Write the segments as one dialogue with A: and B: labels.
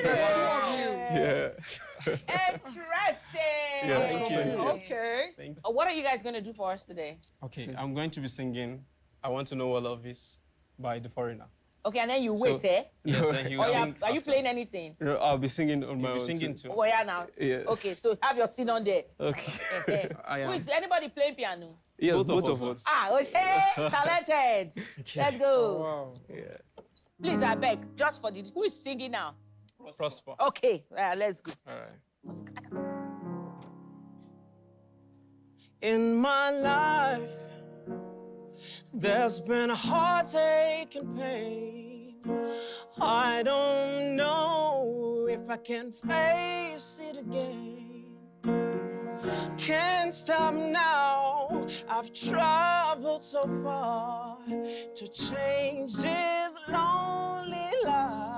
A: There's two of you.
B: Yeah.
C: Interesting.
B: Yeah, thank you.
A: Okay.
B: Thank you.
C: What are you guys going to do for us today?
B: Okay, I'm going to be singing I Want to Know What Love Is by The Foreigner.
C: Okay, and then you wait, eh?
B: Yes, and he will
C: Oh, yeah.
B: sing
C: Are you
B: after.
C: playing anything?
B: No, I'll be singing on my You'll be own singing too.
C: Oh, yeah, now.
B: Yes.
C: Okay, so have your seat on there.
B: Okay. I am.
C: Who is anybody playing piano?
B: Yes, both of us.
C: Ah, okay, talented. Let's go.
A: Wow.
B: Yeah.
C: Please, I beg, just for the... Who is singing now?
B: Prosper.
C: Okay, let's go.
B: All right.
D: In my life, there's been a heartache and pain. I don't know if I can face it again. Can't stop now. I've traveled so far to change this lonely life.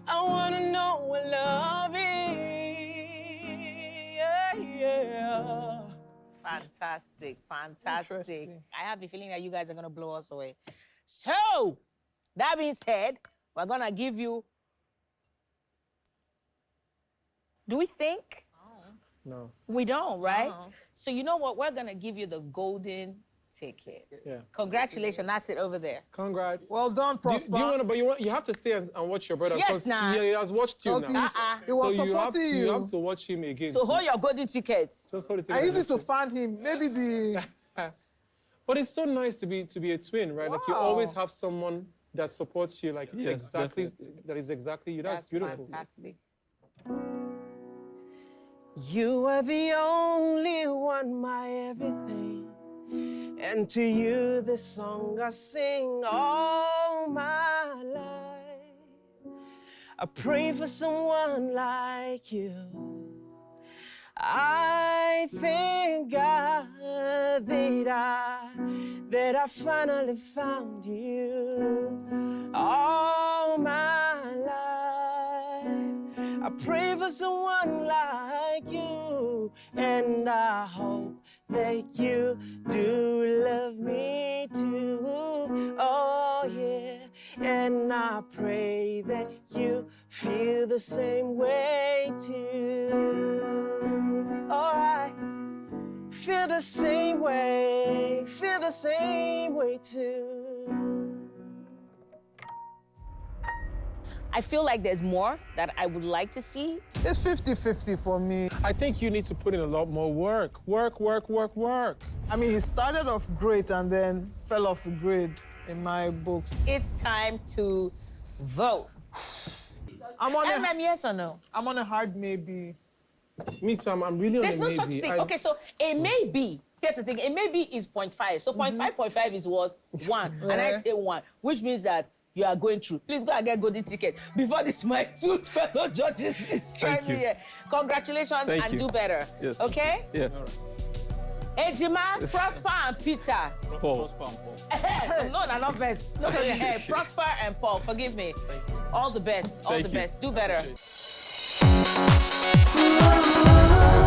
D: I wanna know what love is. Yeah.
C: Fantastic, fantastic.
A: Interesting.
C: I have a feeling that you guys are going to blow us away. So, that being said, we're going to give you... Do we think?
B: No.
C: We don't, right?
A: Uh-huh.
C: So you know what? We're going to give you the golden ticket.
B: Yeah.
C: Congratulations, that's it over there.
B: Congrats.
A: Well done, Prosper.
B: Do you want to, but you have to stay and watch your brother.
C: Yes,
B: 'cause
C: nah.
B: he has watched you
A: Because
B: now.
A: he was
B: So
A: supporting you.
B: you have to watch him again.
C: So hold your golden tickets.
B: Just hold it
A: I
B: together.
A: used to find him. Maybe the...
B: But it's so nice to be a twin, right? Like you
A: Wow.
B: always have someone that supports you, like
E: Yeah,
B: exactly
E: definitely.
B: that is exactly you. That's beautiful.
C: Fantastic.
D: You are the only one, my everything. And to you, this song I sing all my life. I pray for someone like you. I thank God that I finally found you all my life. I pray for someone like you, and I hope that you do love me too. Oh yeah, and I pray that you feel the same way too. Alright, feel the same way too.
C: I feel like there's more that I would like to see.
A: It's 50-50 for me.
B: I think you need to put in a lot more work. Work.
A: I mean, he started off great and then fell off the grid in my books.
C: It's time to vote.
A: I'm on
C: Yes or no?
A: I'm on a hard maybe.
B: Me too. I'm really on
C: There's
B: a
C: no
B: maybe.
C: such thing. Okay, so a maybe. Here's the thing. A maybe is 0.5. So 0.5 is what? 1. And I say 1, which means that you are going through. Please go and get golden ticket before this my two fellow judges destroy me here. Congratulations
B: Thank you.
C: do better.
B: Yes.
C: Okay?
B: Yes.
C: Ejima, Prosper, and Peter.
B: Paul.
C: No, not best. No, Prosper and Paul. Forgive me. All the best. All
B: Thank
C: the
B: you.
C: best. Do better.
B: Appreciate it.